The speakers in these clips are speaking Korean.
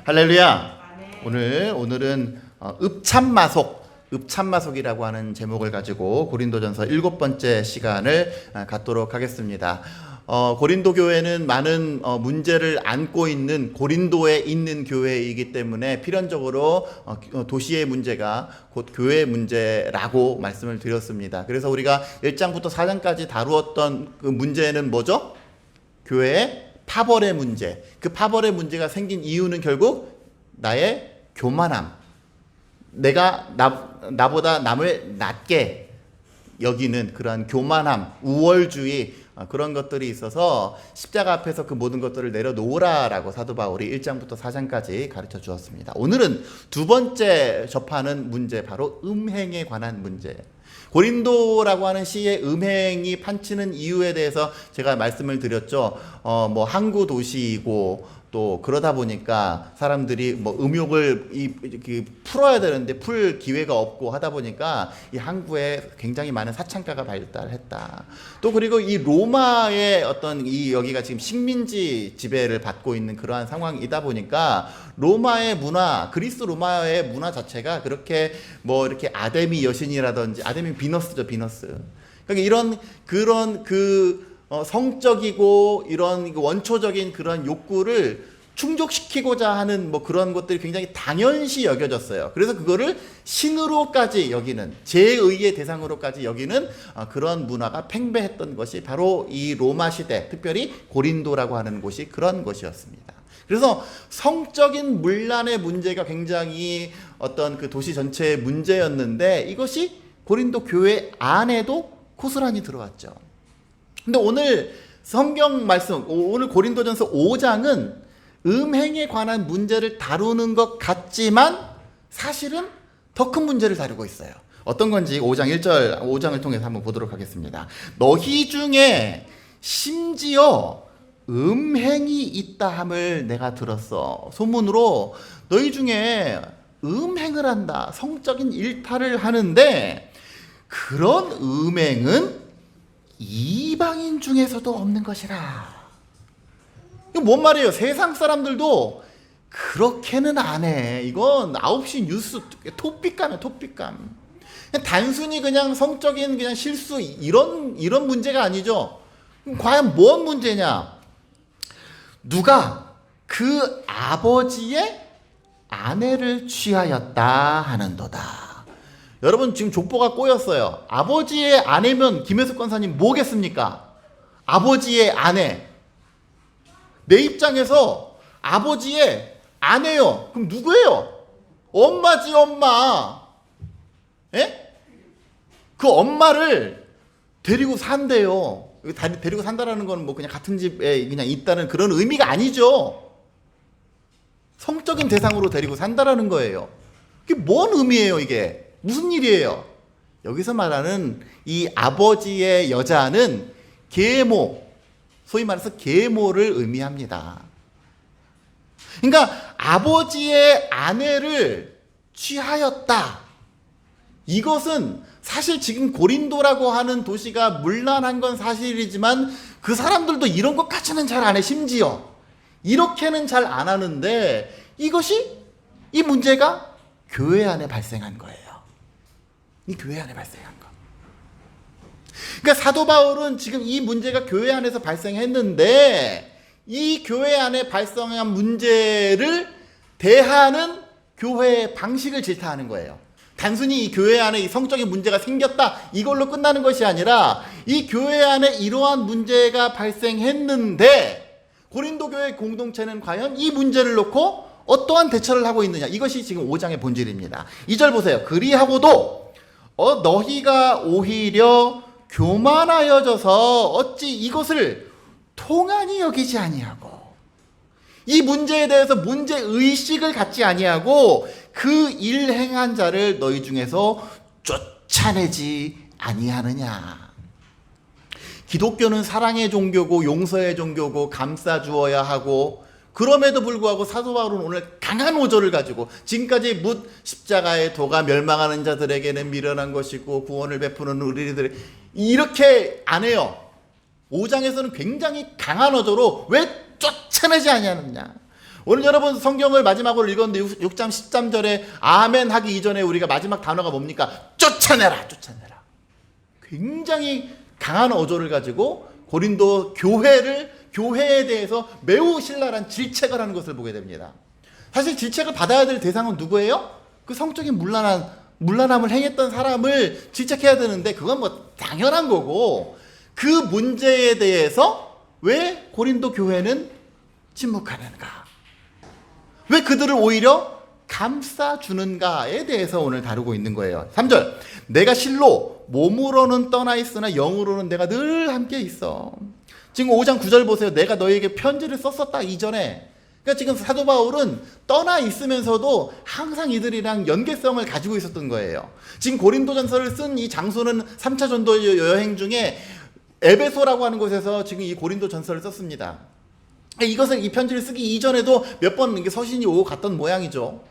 할렐루야. 오늘은 읍참마속이라고 하는 제목을 가지고 고린도전서 7번째 시간을 갖도록 하겠습니다. 고린도 교회는 많은 문제를 안고 있는 고린도에 있는 교회이기 때문에 필연적으로 도시의 문제가 곧 교회의 문제라고 말씀을 드렸습니다. 그래서 우리가 1장부터 4장까지 다루었던 그 문제는 뭐죠? 교회의 파벌의 문제. 그 파벌의 문제가 생긴 이유는 결국 나의 교만함. 내가 나보다 남을 낮게 여기는 그러한 교만함, 우월주의, 그런 것들이 있어서 십자가 앞에서 그 모든 것들을 내려놓으라라고 사도 바울이 1장부터 4장까지 가르쳐 주었습니다. 오늘은 두 번째 접하는 문제, 바로 음행에 관한 문제. 고린도라고 하는 시의 음행이 판치는 이유에 대해서 제가 말씀을 드렸죠. 뭐 항구 도시이고 또 그러다 보니까 사람들이 뭐 음욕을 풀어야 되는데 풀 기회가 없고 하다 보니까 이 항구에 굉장히 많은 사창가가 발달했다. 또 그리고 이 로마의 어떤 이 여기가 지금 식민지 지배를 받고 있는 그러한 상황이다 보니까 로마의 문화, 그리스 로마의 문화 자체가 그렇게 뭐 이렇게 아데미 여신이라든지 아데미 비너스죠, 비너스. 그러니까 그런 성적이고 이런 원초적인 그런 욕구를 충족시키고자 하는 뭐 그런 것들이 굉장히 당연시 여겨졌어요. 그래서 그거를 신으로까지 여기는, 제의의 대상으로까지 여기는 그런 문화가 팽배했던 것이 바로 이 로마 시대, 특별히 고린도라고 하는 곳이 그런 곳이었습니다. 그래서 성적인 문란의 문제가 굉장히 어떤 그 도시 전체의 문제였는데 이것이 고린도 교회 안에도 고스란히 들어왔죠. 근데 오늘 성경 말씀, 오늘 고린도전서 5장은 음행에 관한 문제를 다루는 것 같지만 사실은 더 큰 문제를 다루고 있어요. 어떤 건지 5장을 통해서 한번 보도록 하겠습니다. 너희 중에 심지어 음행이 있다 함을 내가 들었어. 소문으로 너희 중에 음행을 한다, 성적인 일탈을 하는데 그런 음행은 이방인 중에서도 없는 것이라. 이거 뭔 말이에요? 세상 사람들도 그렇게는 안 해. 이건 9시 뉴스 토픽감이야, 토픽감. 단순히 그냥 성적인 그냥 실수 이런 문제가 아니죠. 과연 뭔 문제냐? 누가 그 아버지의 아내를 취하였다 하는도다. 여러분 지금 족보가 꼬였어요. 아버지의 아내면 김혜숙 권사님 뭐겠습니까? 아버지의 아내. 내 입장에서 아버지의 아내요. 그럼 누구예요? 엄마지, 엄마. 예? 그 엄마를 데리고 산대요. 데리고 산다라는 건 뭐 그냥 같은 집에 그냥 있다는 그런 의미가 아니죠. 성적인 대상으로 데리고 산다라는 거예요. 이게 뭔 의미예요, 이게? 무슨 일이에요? 여기서 말하는 이 아버지의 여자는 계모, 소위 말해서 계모를 의미합니다. 그러니까 아버지의 아내를 취하였다. 이것은 사실 지금 고린도라고 하는 도시가 문란한 건 사실이지만 그 사람들도 이런 것까지는 잘 안 해. 심지어 이렇게는 잘 안 하는데 이 문제가 교회 안에 발생한 거예요. 이 교회 안에 발생한 거. 그러니까 사도 바울은 지금 이 문제가 교회 안에서 발생했는데 이 교회 안에 발생한 문제를 대하는 교회의 방식을 질타하는 거예요. 단순히 이 교회 안에 이 성적인 문제가 생겼다 이걸로 끝나는 것이 아니라 이 교회 안에 이러한 문제가 발생했는데 고린도 교회 공동체는 과연 이 문제를 놓고 어떠한 대처를 하고 있느냐. 이것이 지금 5장의 본질입니다. 2절 보세요. 그리하고도 너희가 오히려 교만하여져서 어찌 이것을 통한히 여기지 아니하고, 이 문제에 대해서 문제의식을 갖지 아니하고 그 일 행한 자를 너희 중에서 쫓아내지 아니하느냐. 기독교는 사랑의 종교고 용서의 종교고 감싸주어야 하고, 그럼에도 불구하고 사도 바울은 오늘 강한 오조를 가지고 지금까지 묻 십자가의 도가 멸망하는 자들에게는 미련한 것이고 구원을 베푸는 우리들 이렇게 안 해요. 5장에서는 굉장히 강한 오조로 왜 쫓아내지 아니하느냐. 오늘 여러분 성경을 마지막으로 읽었는데 6장 13절에 아멘 하기 이전에 우리가 마지막 단어가 뭡니까? 쫓아내라, 쫓아내라. 굉장히 강한 어조를 가지고 고린도 교회에 대해서 매우 신랄한 질책을 하는 것을 보게 됩니다. 사실 질책을 받아야 될 대상은 누구예요? 그 성적인 문란함을 행했던 사람을 질책해야 되는데 그건 뭐 당연한 거고, 그 문제에 대해서 왜 고린도 교회는 침묵하는가? 왜 그들을 오히려 감싸주는가에 대해서 오늘 다루고 있는 거예요. 3절, 내가 실로 몸으로는 떠나 있으나 영으로는 내가 늘 함께 있어. 지금 5장 9절 보세요. 내가 너에게 편지를 썼었다 이전에. 그러니까 지금 사도 바울은 떠나 있으면서도 항상 이들이랑 연계성을 가지고 있었던 거예요. 지금 고린도전서를 쓴 이 장소는 3차 전도 여행 중에 에베소라고 하는 곳에서 지금 이 고린도전서를 썼습니다. 이 편지를 쓰기 이전에도 몇 번 서신이 오고 갔던 모양이죠.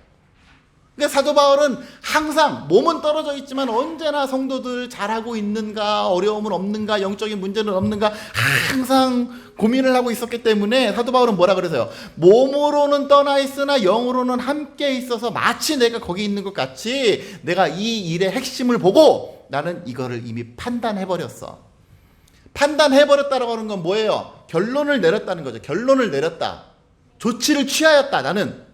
그러니까 사도 바울은 항상 몸은 떨어져 있지만 언제나 성도들 잘하고 있는가, 어려움은 없는가, 영적인 문제는 없는가 항상 고민을 하고 있었기 때문에 사도 바울은 뭐라 그러세요? 몸으로는 떠나 있으나 영으로는 함께 있어서 마치 내가 거기 있는 것 같이 내가 이 일의 핵심을 보고 나는 이거를 이미 판단해버렸어. 판단해버렸다라고 하는 건 뭐예요? 결론을 내렸다는 거죠. 결론을 내렸다. 조치를 취하였다. 나는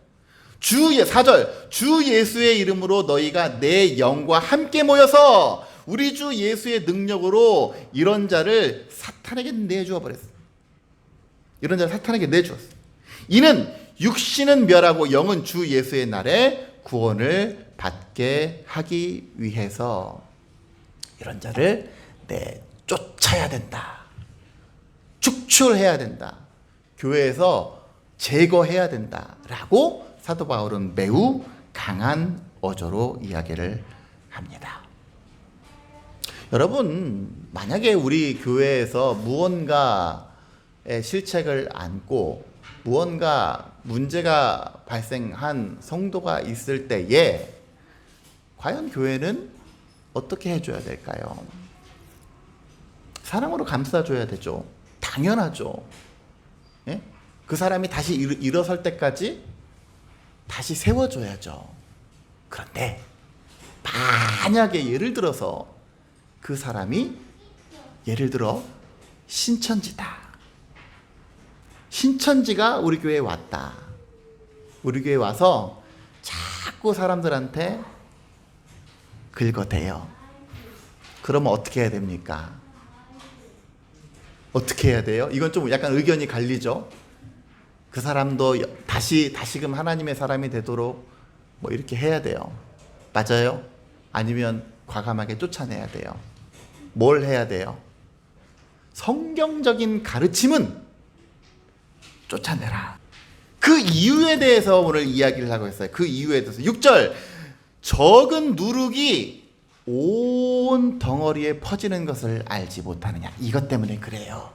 4절 주 예수의 이름으로 너희가 내 영과 함께 모여서 우리 주 예수의 능력으로 이런 자를 사탄에게 내주어 버렸어. 이런 자를 사탄에게 내주었어. 이는 육신은 멸하고 영은 주 예수의 날에 구원을 받게 하기 위해서 이런 자를 쫓아야 된다. 축출해야 된다. 교회에서 제거해야 된다라고 사도 바울은 매우 강한 어조로 이야기를 합니다. 여러분, 만약에 우리 교회에서 무언가의 실책을 안고 무언가 문제가 발생한 성도가 있을 때에 과연 교회는 어떻게 해줘야 될까요? 사랑으로 감싸줘야 되죠. 당연하죠. 예? 그 사람이 다시 일어설 때까지 다시 세워줘야죠. 그런데 만약에 예를 들어서 그 사람이 예를 들어 신천지다. 신천지가 우리 교회에 왔다. 우리 교회에 와서 자꾸 사람들한테 긁어대요. 그러면 어떻게 해야 됩니까? 어떻게 해야 돼요? 이건 좀 약간 의견이 갈리죠. 그 사람도 다시금 하나님의 사람이 되도록 뭐 이렇게 해야 돼요. 맞아요? 아니면 과감하게 쫓아내야 돼요. 뭘 해야 돼요? 성경적인 가르침은 쫓아내라. 그 이유에 대해서 오늘 이야기를 하고 있어요. 그 이유에 대해서 6절 적은 누룩이 온 덩어리에 퍼지는 것을 알지 못하느냐. 이것 때문에 그래요.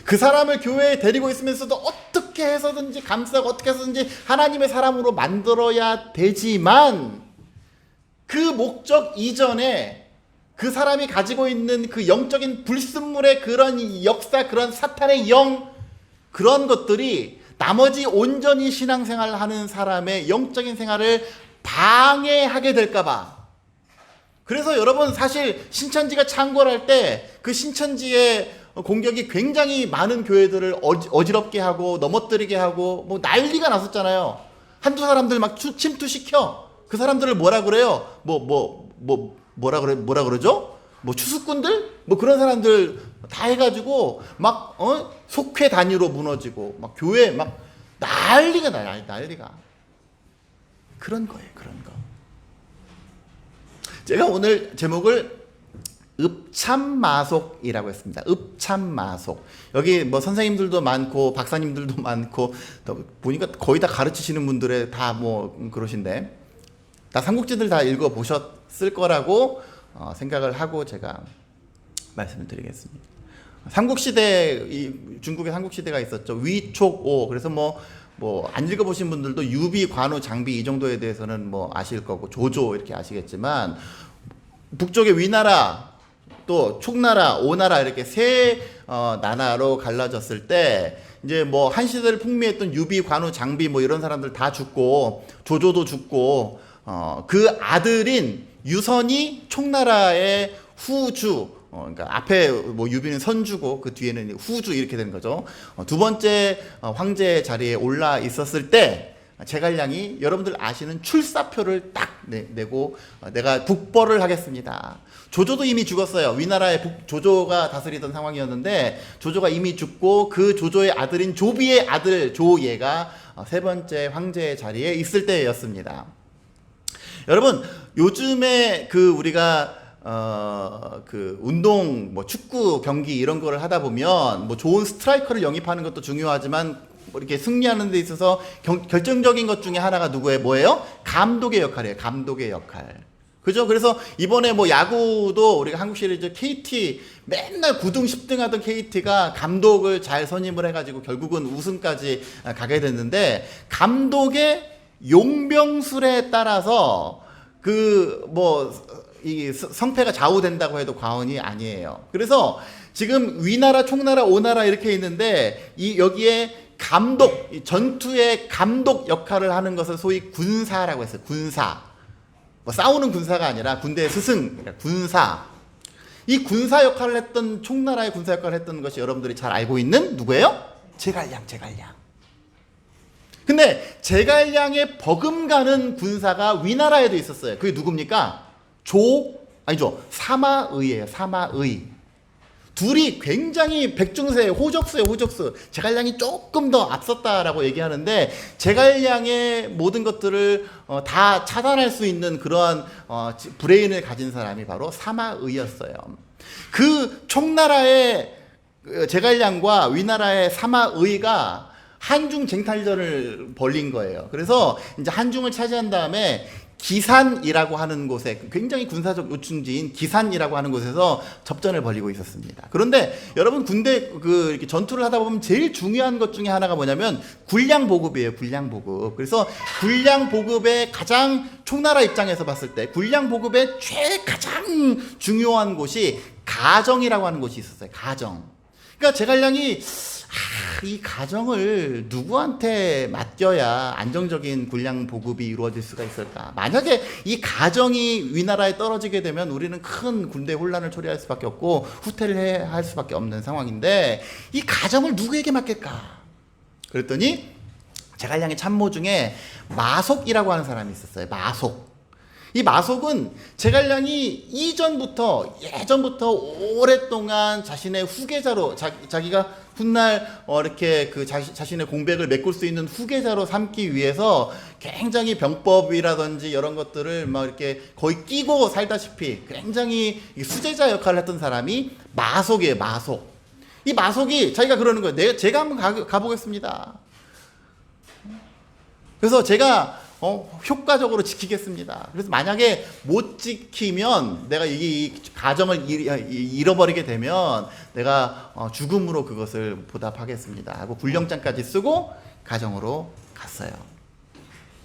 그 사람을 교회에 데리고 있으면서도 어떻게 해서든지 감싸고 어떻게 해서든지 하나님의 사람으로 만들어야 되지만 그 목적 이전에 그 사람이 가지고 있는 그 영적인 불순물의 그런 역사, 그런 사탄의 영, 그런 것들이 나머지 온전히 신앙생활을 하는 사람의 영적인 생활을 방해하게 될까봐. 그래서 여러분 사실 신천지가 창궐할 때 그 신천지의 공격이 굉장히 많은 교회들을 어지럽게 하고 넘어뜨리게 하고 뭐 난리가 났었잖아요. 한두 사람들 막 침투시켜. 그 사람들을 뭐라 그래요? 뭐라 그러죠? 뭐 추수꾼들? 뭐 그런 사람들 다 해가지고 막 속회 단위로 무너지고 막 교회 막 난리가. 그런 거예요. 그런 거. 제가 오늘 제목을 읍참마속이라고 했습니다. 읍참마속. 여기 뭐 선생님들도 많고 박사님들도 많고 보니까 거의 다 가르치시는 분들의 다 뭐 그러신데 다 삼국지들 다 읽어보셨을 거라고 생각을 하고 제가 말씀을 드리겠습니다. 삼국시대, 중국의 삼국시대가 있었죠. 위촉오. 그래서 뭐 안 읽어보신 분들도 유비, 관우, 장비 이 정도에 대해서는 뭐 아실 거고 조조 이렇게 아시겠지만 북쪽의 위나라 또 촉나라, 오나라 이렇게 세 나라로 갈라졌을 때 이제 뭐 한 시대를 풍미했던 유비, 관우, 장비 뭐 이런 사람들 다 죽고 조조도 죽고 그 아들인 유선이 총나라의 후주, 그러니까 앞에 뭐 유비는 선주고 그 뒤에는 후주 이렇게 되는 거죠. 두 번째 황제 자리에 올라 있었을 때 제갈량이 여러분들 아시는 출사표를 딱 내고 내가 국벌을 하겠습니다. 조조도 이미 죽었어요. 위나라의 조조가 다스리던 상황이었는데 조조가 이미 죽고 그 조조의 아들인 조비의 아들 조예가 세 번째 황제의 자리에 있을 때였습니다. 여러분 요즘에 그 우리가 그 운동 뭐 축구 경기 이런 거를 하다 보면 뭐 좋은 스트라이커를 영입하는 것도 중요하지만 뭐 이렇게 승리하는 데 있어서 결정적인 것 중에 하나가 누구예요? 뭐예요? 감독의 역할이에요. 감독의 역할. 그죠? 그래서 이번에 뭐 야구도 우리가 한국 시리즈 KT 맨날 9등 10등 하던 KT가 감독을 잘 선임을 해가지고 결국은 우승까지 가게 됐는데 감독의 용병술에 따라서 그 뭐 이 성패가 좌우된다고 해도 과언이 아니에요. 그래서 지금 위나라, 총나라, 오나라 이렇게 있는데 이 여기에 감독, 전투의 감독 역할을 하는 것을 소위 군사라고 했어요. 군사. 뭐 싸우는 군사가 아니라 군대의 스승, 그러니까 군사. 이 군사 역할을 했던 총나라의 군사 역할을 했던 것이 여러분들이 잘 알고 있는 누구예요? 제갈량. 근데 제갈량의 버금가는 군사가 위나라에도 있었어요. 그게 누굽니까? 사마의예요. 사마의. 둘이 굉장히 백중세, 호적수예요. 호적수. 제갈량이 조금 더 앞섰다라고 얘기하는데 제갈량의 모든 것들을 다 차단할 수 있는 그러한 브레인을 가진 사람이 바로 사마의였어요. 그 총나라의 제갈량과 위나라의 사마의가 한중 쟁탈전을 벌린 거예요. 그래서 이제 한중을 차지한 다음에 기산이라고 하는 곳에 굉장히 군사적 요충지인 기산이라고 하는 곳에서 접전을 벌이고 있었습니다. 그런데 여러분 군대 이렇게 전투를 하다 보면 제일 중요한 것 중에 하나가 뭐냐면 군량 보급이에요. 군량 보급. 그래서 군량 보급의 가장 총나라 입장에서 봤을 때 군량 보급의 가장 중요한 곳이 가정이라고 하는 곳이 있었어요. 가정. 그러니까 제갈량이 이 가정을 누구한테 맡겨야 안정적인 군량 보급이 이루어질 수가 있을까? 만약에 이 가정이 위나라에 떨어지게 되면 우리는 큰 군대 혼란을 초래할 수밖에 없고 후퇴를 할 수밖에 없는 상황인데 이 가정을 누구에게 맡길까? 그랬더니 제갈량의 참모 중에 마속이라고 하는 사람이 있었어요. 마속. 이 마속은 제갈량이 예전부터 오랫동안 자신의 후계자로 자기가 훗날 이렇게 그 자신의 공백을 메꿀 수 있는 후계자로 삼기 위해서 굉장히 병법이라든지 이런 것들을 막 이렇게 거의 끼고 살다시피 굉장히 수제자 역할을 했던 사람이 마속이에요. 마속. 이 마속이 자기가 그러는 거예요. 제가 한번 가보겠습니다. 그래서 제가 효과적으로 지키겠습니다. 그래서 만약에 못 지키면 내가 이 가정을 잃어버리게 되면 내가 죽음으로 그것을 보답하겠습니다 하고 군령장까지 쓰고 가정으로 갔어요.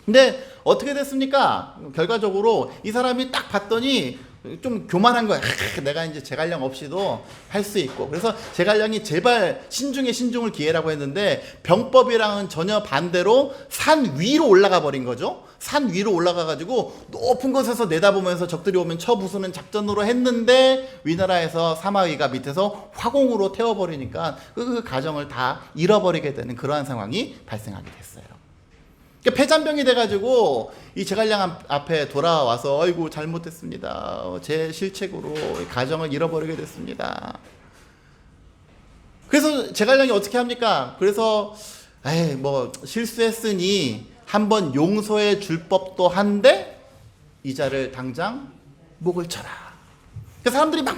근데 어떻게 됐습니까? 결과적으로 이 사람이 딱 봤더니 좀 교만한 거야. 내가 이제 제갈량 없이도 할 수 있고. 그래서 제갈량이 제발 신중에 신중을 기해라고 했는데 병법이랑은 전혀 반대로 산 위로 올라가 버린 거죠. 산 위로 올라가 가지고 높은 곳에서 내다보면서 적들이 오면 쳐 부수는 작전으로 했는데 위나라에서 사마의가 밑에서 화공으로 태워버리니까 그 가정을 다 잃어버리게 되는 그러한 상황이 발생하게 됐어요. 그러니까 폐잔병이 돼가지고 이 제갈량 앞에 돌아와서 아이고 잘못했습니다. 제 실책으로 가정을 잃어버리게 됐습니다. 그래서 제갈량이 어떻게 합니까? 그래서 뭐 실수했으니 한번 용서해 줄 법도 한데 이자를 당장 목을 쳐라. 사람들이 막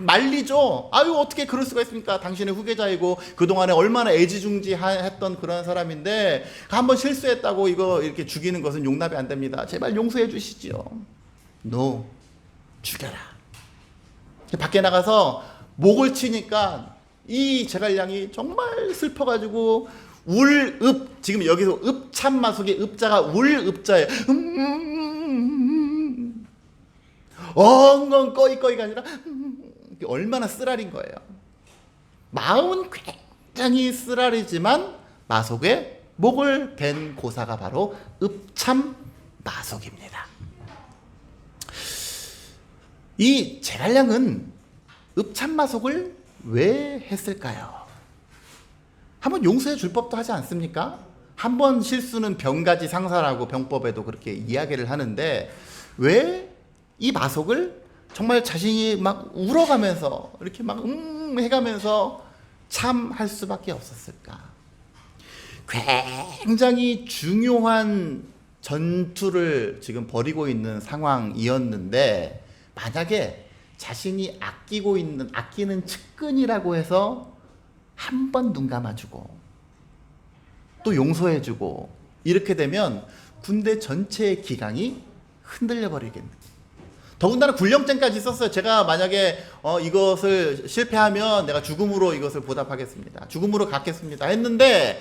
말리죠. 아유 어떻게 그럴 수가 있습니까? 당신의 후계자이고 그동안에 얼마나 애지중지했던 그런 사람인데 한번 실수했다고 이거 이렇게 죽이는 것은 용납이 안 됩니다. 제발 용서해 주시지요. No. 죽여라. 밖에 나가서 목을 치니까 이 제갈량이 정말 슬퍼가지고 울읍, 지금 여기서 읍참마속의 읍자가 울읍자예요. 엉엉 꺼이꺼이가 아니라 얼마나 쓰라린 거예요. 마음은 굉장히 쓰라리지만 마속에 목을 댄 고사가 바로 읍참마속입니다. 이 제갈량은 읍참마속을 왜 했을까요? 한번 용서해 줄 법도 하지 않습니까? 한 번 실수는 병가지 상사라고 병법에도 그렇게 이야기를 하는데 왜 이 마속을 정말 자신이 막 울어가면서 이렇게 막 해가면서 참할 수밖에 없었을까? 굉장히 중요한 전투를 지금 벌이고 있는 상황이었는데 만약에 자신이 아끼는 측근이라고 해서 한 번 눈 감아주고 또 용서해주고 이렇게 되면 군대 전체의 기강이 흔들려 버리겠네. 더군다나 굴령장까지 썼어요. 제가 만약에 이것을 실패하면 내가 죽음으로 이것을 보답하겠습니다. 죽음으로 갚겠습니다. 했는데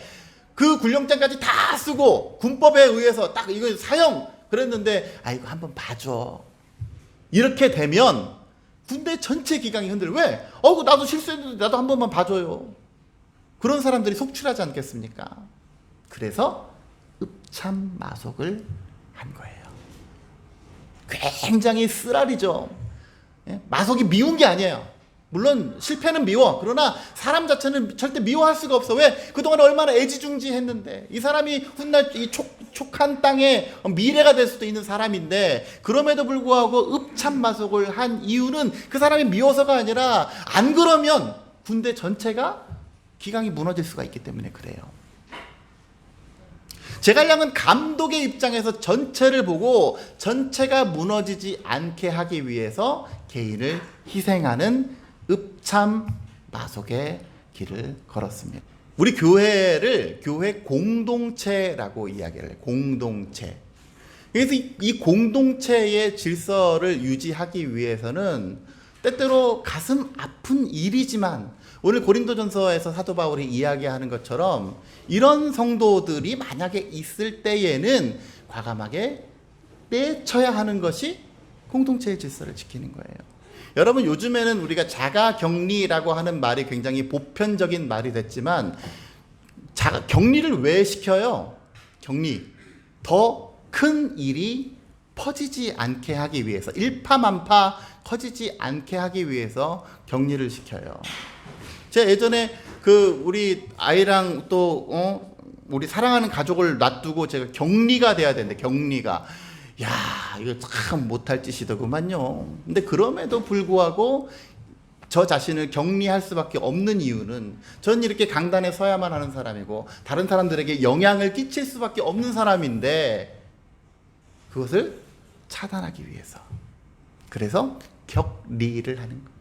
그 굴령장까지 다 쓰고 군법에 의해서 딱 이거 사형 그랬는데 이거 한번 봐줘. 이렇게 되면 군대 전체 기강이 흔들려. 왜? 나도 실수했는데 나도 한 번만 봐줘요. 그런 사람들이 속출하지 않겠습니까? 그래서 읍참마속을 한 거예요. 굉장히 쓰라리죠. 마속이 미운 게 아니에요. 물론 실패는 미워. 그러나 사람 자체는 절대 미워할 수가 없어. 왜? 그동안 얼마나 애지중지했는데 이 사람이 훗날 이 촉한 땅에 미래가 될 수도 있는 사람인데 그럼에도 불구하고 읍참마속을 한 이유는 그 사람이 미워서가 아니라 안 그러면 군대 전체가 기강이 무너질 수가 있기 때문에 그래요. 제갈량은 감독의 입장에서 전체를 보고 전체가 무너지지 않게 하기 위해서 개인을 희생하는 읍참마속의 길을 걸었습니다. 우리 교회를 교회 공동체라고 이야기를 해요. 공동체. 그래서 이 공동체의 질서를 유지하기 위해서는 때때로 가슴 아픈 일이지만 오늘 고린도전서에서 사도 바울이 이야기하는 것처럼 이런 성도들이 만약에 있을 때에는 과감하게 떼쳐야 하는 것이 공동체의 질서를 지키는 거예요. 여러분 요즘에는 우리가 자가격리라고 하는 말이 굉장히 보편적인 말이 됐지만 격리를 왜 시켜요? 격리. 더 큰 일이 퍼지지 않게 하기 위해서 일파만파 커지지 않게 하기 위해서 격리를 시켜요. 제가 예전에 우리 아이랑 또 우리 사랑하는 가족을 놔두고 제가 격리가 돼야 되는데 격리가 이거 참 못할 짓이더구만요. 근데 그럼에도 불구하고 저 자신을 격리할 수밖에 없는 이유는 전 이렇게 강단에 서야만 하는 사람이고 다른 사람들에게 영향을 끼칠 수밖에 없는 사람인데 그것을 차단하기 위해서. 그래서 격리를 하는 거예요.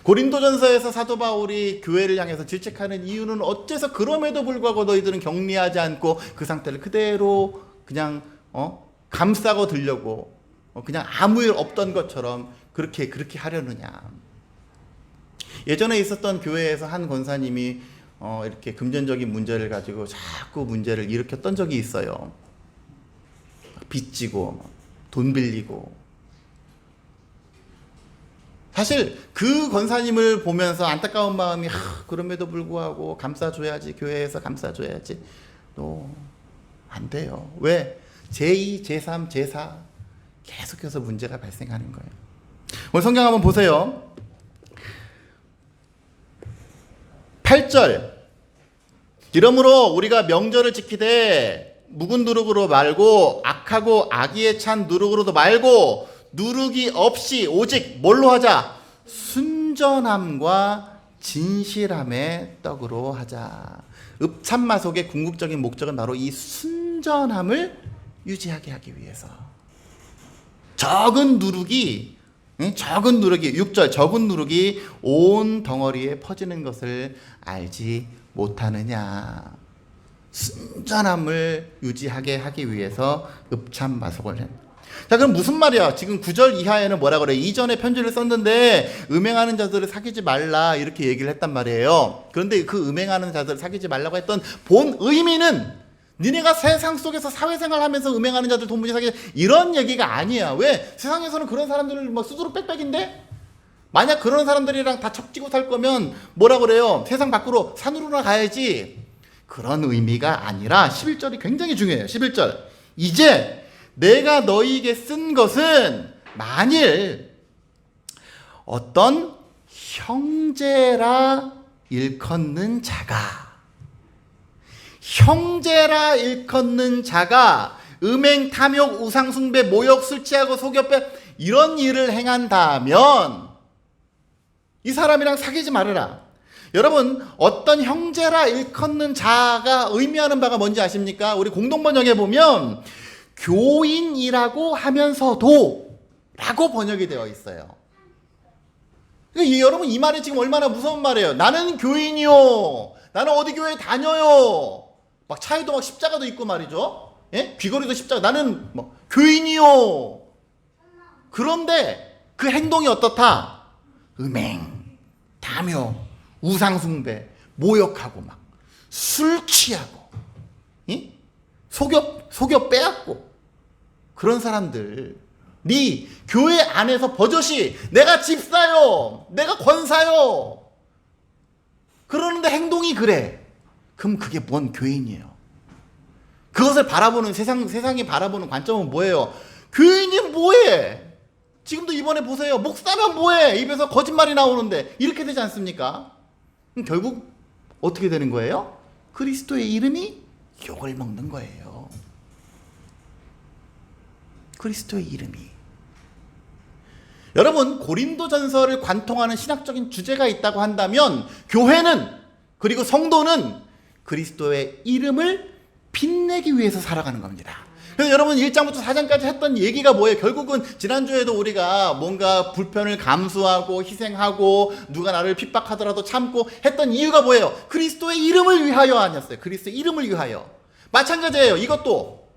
고린도전서에서 사도 바울이 교회를 향해서 질책하는 이유는 어째서 그럼에도 불구하고 너희들은 격리하지 않고 그 상태를 그대로 그냥 감싸고 들려고 그냥 아무 일 없던 것처럼 그렇게 하려느냐. 예전에 있었던 교회에서 한 권사님이 이렇게 금전적인 문제를 가지고 자꾸 문제를 일으켰던 적이 있어요. 빚지고 돈 빌리고. 사실 그 권사님을 보면서 안타까운 마음이 그럼에도 불구하고 감싸줘야지, 교회에서 감싸줘야지. 또 안 돼요. 왜? 제2, 제3, 제4 계속해서 문제가 발생하는 거예요. 오늘 성경 한번 보세요. 8절. 이러므로 우리가 명절을 지키되 묵은 누룩으로 말고 악하고 악의에 찬 누룩으로도 말고 누룩이 없이 오직 뭘로 하자? 순전함과 진실함의 떡으로 하자. 읍참마속의 궁극적인 목적은 바로 이 순전함을 유지하게 하기 위해서. 적은 누룩이 6절 적은 누룩이 온 덩어리에 퍼지는 것을 알지 못하느냐. 순전함을 유지하게 하기 위해서 읍참마속을 해. 자, 그럼 무슨 말이야? 지금 9절 이하에는 뭐라 그래? 이전에 편지를 썼는데 음행하는 자들을 사귀지 말라 이렇게 얘기를 했단 말이에요. 그런데 그 음행하는 자들을 사귀지 말라고 했던 본 의미는 니네가 세상 속에서 사회생활 하면서 음행하는 자들 돈무지 사귀 이런 얘기가 아니야. 왜? 세상에서는 그런 사람들을 수두룩 빽빽인데 만약 그런 사람들이랑 다 척지고 살 거면 뭐라 그래요? 세상 밖으로 산으로나 가야지. 그런 의미가 아니라 11절이 굉장히 중요해요. 11절. 이제 내가 너희에게 쓴 것은 만일 어떤 형제라 일컫는 자가 음행, 탐욕, 우상숭배, 모욕, 술 취하고 속여빼 이런 일을 행한다면 이 사람이랑 사귀지 말아라. 여러분, 어떤 형제라 일컫는 자가 의미하는 바가 뭔지 아십니까? 우리 공동번역에 보면 교인이라고 하면서도 라고 번역이 되어 있어요. 그러니까 여러분, 이 말이 지금 얼마나 무서운 말이에요. 나는 교인이요. 나는 어디 교회 다녀요. 막 차에도 막 십자가도 있고 말이죠. 예? 귀걸이도 십자가. 나는 뭐 교인이요. 그런데 그 행동이 어떻다? 음행, 탐욕, 우상숭배, 모욕하고 막 술 취하고, 예? 속여 빼앗고 그런 사람들. 네 교회 안에서 버젓이 내가 집사요, 내가 권사요. 그러는데 행동이 그래. 그럼 그게 뭔 교인이에요? 그것을 바라보는 세상이 바라보는 관점은 뭐예요? 교인이 뭐해? 지금도 이번에 보세요. 목사면 뭐해? 입에서 거짓말이 나오는데 이렇게 되지 않습니까? 그럼 결국 어떻게 되는 거예요? 그리스도의 이름이 욕을 먹는 거예요. 그리스도의 이름이. 여러분, 고린도전서를 관통하는 신학적인 주제가 있다고 한다면 교회는, 그리고 성도는 그리스도의 이름을 빛내기 위해서 살아가는 겁니다. 그래서 여러분 1장부터 4장까지 했던 얘기가 뭐예요? 결국은 지난주에도 우리가 뭔가 불편을 감수하고 희생하고 누가 나를 핍박하더라도 참고 했던 이유가 뭐예요? 그리스도의 이름을 위하여 아니었어요. 그리스도의 이름을 위하여. 마찬가지예요. 이것도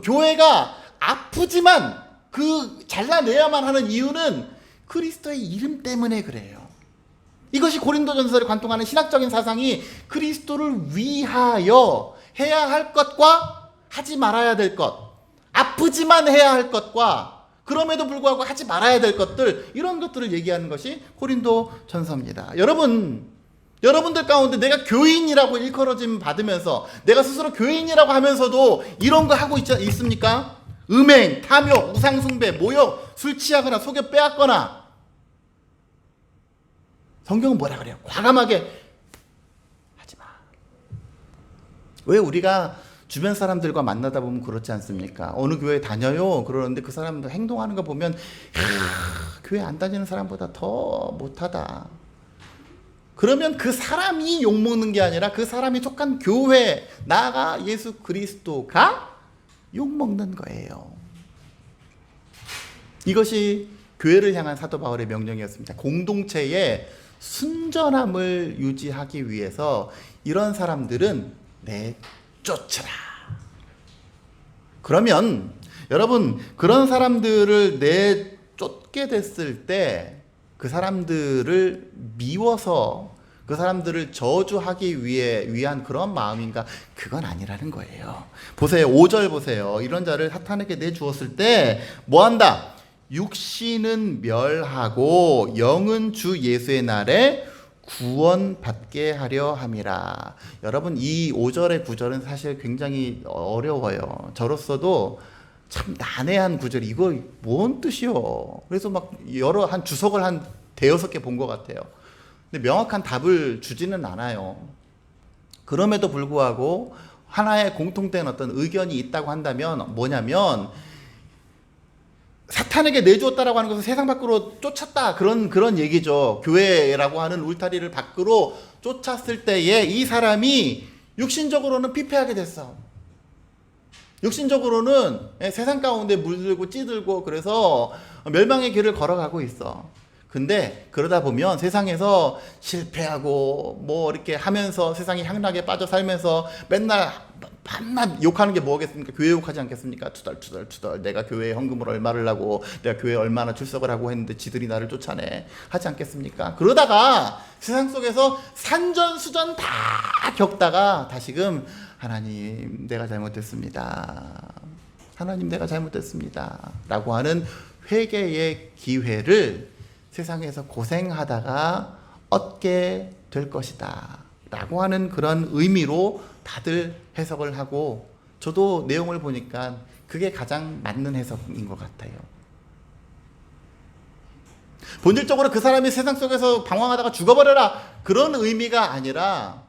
교회가 아프지만 그 잘라내야만 하는 이유는 그리스도의 이름 때문에 그래요. 이것이 고린도전서를 관통하는 신학적인 사상이 그리스도를 위하여 해야 할 것과 하지 말아야 될 것, 아프지만 해야 할 것과 그럼에도 불구하고 하지 말아야 될 것들, 이런 것들을 얘기하는 것이 고린도전서입니다. 여러분들 가운데 내가 교인이라고 일컬어짐 받으면서 내가 스스로 교인이라고 하면서도 이런 거 하고 있습니까? 음행, 탐욕, 우상숭배, 모욕, 술 취하거나 속여 빼앗거나. 성경은 뭐라 그래요? 과감하게 하지 마. 왜 우리가 주변 사람들과 만나다 보면 그렇지 않습니까? 어느 교회 다녀요? 그러는데 그 사람들 행동하는 거 보면 교회 안 다니는 사람보다 더 못하다. 그러면 그 사람이 욕먹는 게 아니라 그 사람이 속한 교회, 나아가 예수 그리스도가 욕먹는 거예요. 이것이 교회를 향한 사도 바울의 명령이었습니다. 공동체의 순전함을 유지하기 위해서 이런 사람들은 내쫓으라. 그러면 여러분, 그런 사람들을 내쫓게 됐을 때 그 사람들을 미워서 그 사람들을 저주하기 위한 그런 마음인가? 그건 아니라는 거예요. 보세요. 5절 보세요. 이런 자를 사탄에게 내주었을 때 뭐한다? 육신은 멸하고 영은 주 예수의 날에 구원받게 하려 함이라. 여러분, 이 5절의 구절은 사실 굉장히 어려워요. 저로서도 참 난해한 구절. 이거 뭔 뜻이요? 그래서 막 한 주석을 한 대여섯 개 본 것 같아요. 근데 명확한 답을 주지는 않아요. 그럼에도 불구하고 하나의 공통된 어떤 의견이 있다고 한다면 뭐냐면, 사탄에게 내주었다라고 하는 것은 세상 밖으로 쫓았다, 그런 얘기죠. 교회라고 하는 울타리를 밖으로 쫓았을 때에 이 사람이 육신적으로는 피폐하게 됐어. 육신적으로는 세상 가운데 물들고 찌들고 그래서 멸망의 길을 걸어가고 있어. 근데 그러다 보면 세상에서 실패하고 뭐 이렇게 하면서 세상의 향락에 빠져 살면서 맨날 밤낮 욕하는 게 뭐겠습니까? 교회 욕하지 않겠습니까? 투덜 내가 교회에 헌금을 얼마를 하고 내가 교회에 얼마나 출석을 하고 했는데 지들이 나를 쫓아내 하지 않겠습니까? 그러다가 세상 속에서 산전수전 다 겪다가 다시금 하나님 내가 잘못했습니다. 하나님 내가 잘못했습니다. 라고 하는 회개의 기회를 세상에서 고생하다가 얻게 될 것이다 라고 하는 그런 의미로 다들 해석을 하고, 저도 내용을 보니까 그게 가장 맞는 해석인 것 같아요. 본질적으로 그 사람이 세상 속에서 방황하다가 죽어버려라 그런 의미가 아니라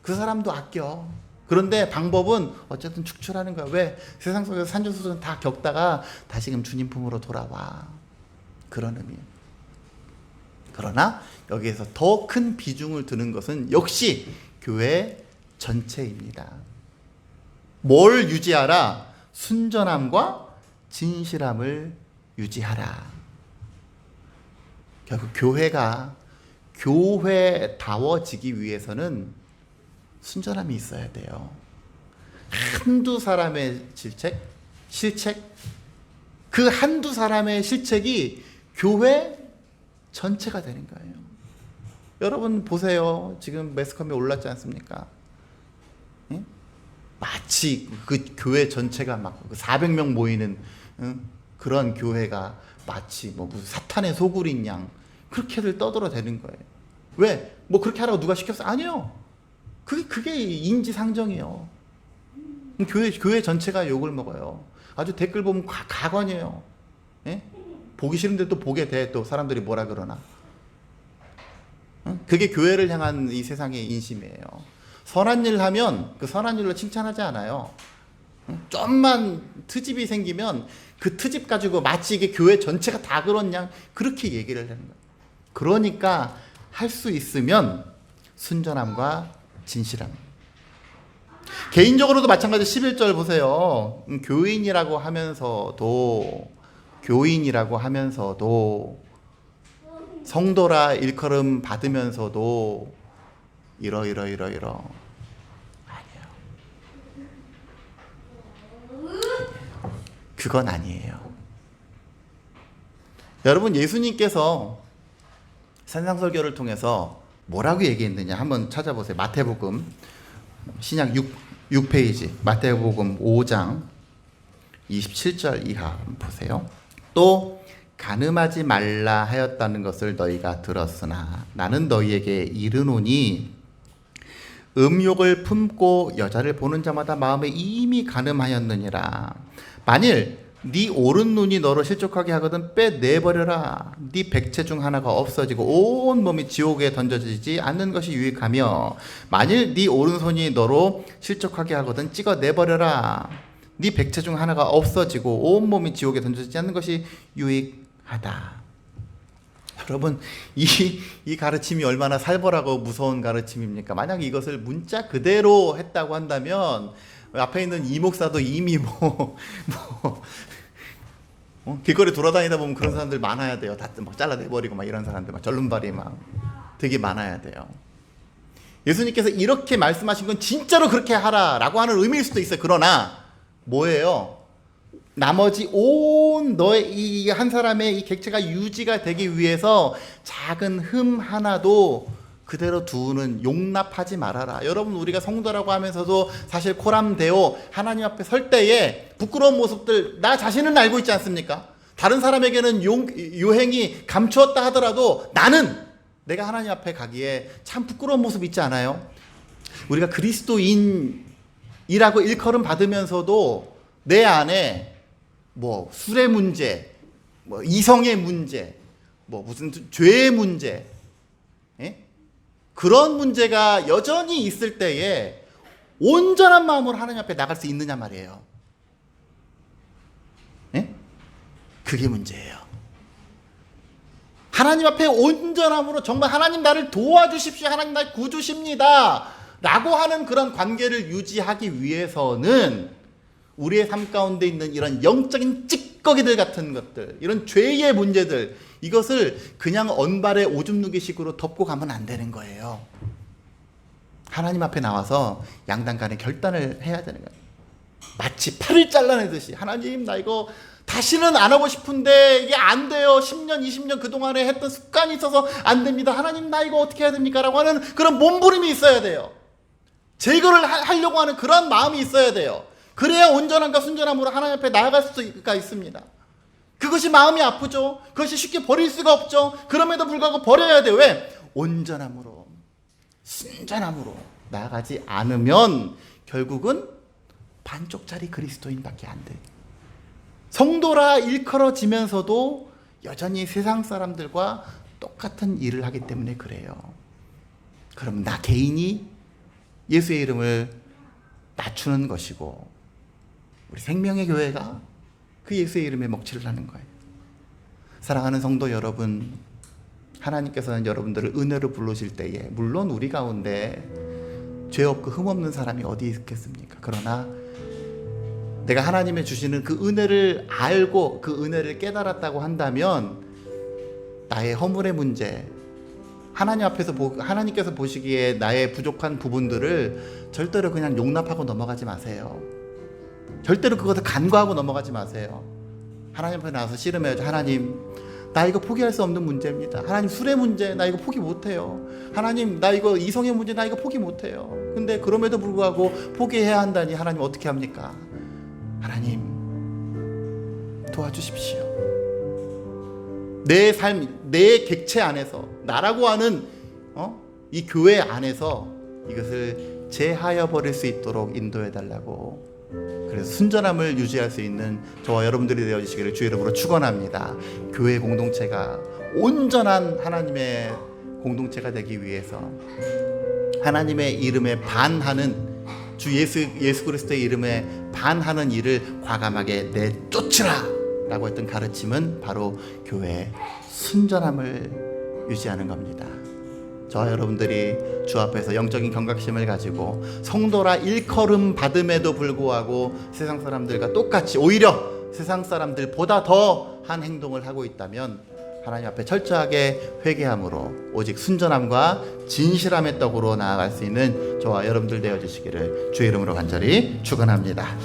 그 사람도 아껴. 그런데 방법은 어쨌든 축출하는 거야. 왜? 세상 속에서 산전수전 다 겪다가 다시금 주님 품으로 돌아와. 그런 의미. 그러나 여기에서 더 큰 비중을 두는 것은 역시 교회 전체입니다. 뭘 유지하라? 순전함과 진실함을 유지하라. 결국 교회가 교회다워지기 위해서는 순전함이 있어야 돼요. 한두 사람의 실책, 그 한두 사람의 실책이 교회 전체가 되는 거예요. 여러분 보세요. 지금 매스컴에 올랐지 않습니까? 응? 마치 그 교회 전체가 막 400명 모이는 그런 교회가 마치 뭐 무슨 사탄의 소굴인 양 그렇게들 떠들어대는 거예요. 왜? 뭐 그렇게 하라고 누가 시켰어? 아니요. 그게 인지상정이에요. 교회 전체가 욕을 먹어요. 아주 댓글 보면 가관이에요. 예? 보기 싫은데 또 보게 돼. 또 사람들이 뭐라 그러나. 그게 교회를 향한 이 세상의 인심이에요. 선한 일 하면 그 선한 일로 칭찬하지 않아요. 좀만 트집이 생기면 그 트집 가지고 마치 이게 교회 전체가 다 그런 양 그렇게 얘기를 하는 거예요. 그러니까 할 수 있으면 순전함과 진실함. 개인적으로도 마찬가지. 11절 보세요. 교인이라고 하면서도 성도라 일컬음 받으면서도 이러 아니에요. 그건 아니에요. 여러분, 예수님께서 산상설교를 통해서 뭐라고 얘기했느냐 한번 찾아보세요. 마태복음 신약 6페이지 마태복음 5장 27절 이하 보세요. 또 간음하지 말라 하였다는 것을 너희가 들었으나 나는 너희에게 이르노니 음욕을 품고 여자를 보는 자마다 마음에 이미 간음하였느니라. 만일 네 오른 눈이 너로 실족하게 하거든 빼내버려라. 네 백체 중 하나가 없어지고 온 몸이 지옥에 던져지지 않는 것이 유익하며 만일 네 오른손이 너로 실족하게 하거든 찍어내버려라. 네 백체 중 하나가 없어지고 온 몸이 지옥에 던져지지 않는 것이 유익하다. 여러분, 이 가르침이 얼마나 살벌하고 무서운 가르침입니까? 만약 이것을 문자 그대로 했다고 한다면 앞에 있는 이 목사도 이미 길거리 돌아다니다 보면 그런 사람들 많아야 돼요. 다 막 잘라내버리고 막 이런 사람들 막 절름발이 막 되게 많아야 돼요. 예수님께서 이렇게 말씀하신 건 진짜로 그렇게 하라라고 하는 의미일 수도 있어요. 그러나 뭐예요? 나머지 온 너의 이 한 사람의 이 객체가 유지가 되기 위해서 작은 흠 하나도 그대로 두는 용납하지 말아라. 여러분, 우리가 성도라고 하면서도 사실 코람데오 하나님 앞에 설 때에 부끄러운 모습들 나 자신은 알고 있지 않습니까? 다른 사람에게는 요행이 감추었다 하더라도 나는 내가 하나님 앞에 가기에 참 부끄러운 모습 있지 않아요? 우리가 그리스도인이라고 일컬음 받으면서도 내 안에 뭐 술의 문제, 뭐 이성의 문제, 뭐 무슨 죄의 문제, 예? 그런 문제가 여전히 있을 때에 온전한 마음으로 하나님 앞에 나갈 수 있느냐 말이에요. 예? 그게 문제예요. 하나님 앞에 온전함으로 정말 하나님 나를 도와주십시오. 하나님 날 구주십니다. 라고 하는 그런 관계를 유지하기 위해서는 우리의 삶 가운데 있는 이런 영적인 찌꺼기들 같은 것들, 이런 죄의 문제들, 이것을 그냥 언발에 오줌 누기식으로 덮고 가면 안 되는 거예요. 하나님 앞에 나와서 양당 간에 결단을 해야 되는 거예요. 마치 팔을 잘라내듯이 하나님 나 이거 다시는 안 하고 싶은데 이게 안 돼요. 10년 20년 그동안에 했던 습관이 있어서 안 됩니다. 하나님 나 이거 어떻게 해야 됩니까? 라고 하는 그런 몸부림이 있어야 돼요. 제거를 하려고 하는 그런 마음이 있어야 돼요. 그래야 온전함과 순전함으로 하나님 앞에 나아갈 수가 있습니다. 그것이 마음이 아프죠. 그것이 쉽게 버릴 수가 없죠. 그럼에도 불구하고 버려야 돼요. 왜? 온전함으로, 순전함으로 나아가지 않으면 결국은 반쪽짜리 그리스도인밖에 안 돼. 성도라 일컬어지면서도 여전히 세상 사람들과 똑같은 일을 하기 때문에 그래요. 그럼 나 개인이 예수의 이름을 낮추는 것이고 우리 생명의 교회가 그 예수의 이름에 먹칠을 하는 거예요. 사랑하는 성도 여러분, 하나님께서는 여러분들을 은혜로 부르실 때에 물론 우리 가운데 죄 없고 흠 없는 사람이 어디 있겠습니까? 그러나 내가 하나님의 주시는 그 은혜를 알고 그 은혜를 깨달았다고 한다면 나의 허물의 문제, 하나님 앞에서 하나님께서 보시기에 나의 부족한 부분들을 절대로 그냥 용납하고 넘어가지 마세요. 절대로 그것을 간과하고 넘어가지 마세요. 하나님 앞에 나와서 씨름해야죠. 하나님, 나 이거 포기할 수 없는 문제입니다. 하나님, 술의 문제 나 이거 포기 못해요. 하나님, 나 이거 이성의 문제 나 이거 포기 못해요. 근데 그럼에도 불구하고 포기해야 한다니 하나님 어떻게 합니까? 하나님 도와주십시오. 내 삶, 내 객체 안에서 나라고 하는 이 교회 안에서 이것을 제하여 버릴 수 있도록 인도해 달라고. 그래서 순전함을 유지할 수 있는 저와 여러분들이 되어주시기를 주의 이름으로 축원합니다. 교회 공동체가 온전한 하나님의 공동체가 되기 위해서 하나님의 이름에 반하는 주 예수 그리스도의 이름에 반하는 일을 과감하게 내쫓으라 라고 했던 가르침은 바로 교회의 순전함을 유지하는 겁니다. 저와 여러분들이 주 앞에서 영적인 경각심을 가지고 성도라 일컬음 받음에도 불구하고 세상 사람들과 똑같이 오히려 세상 사람들보다 더한 행동을 하고 있다면 하나님 앞에 철저하게 회개함으로 오직 순전함과 진실함의 떡으로 나아갈 수 있는 저와 여러분들 되어주시기를 주의 이름으로 간절히 축원합니다.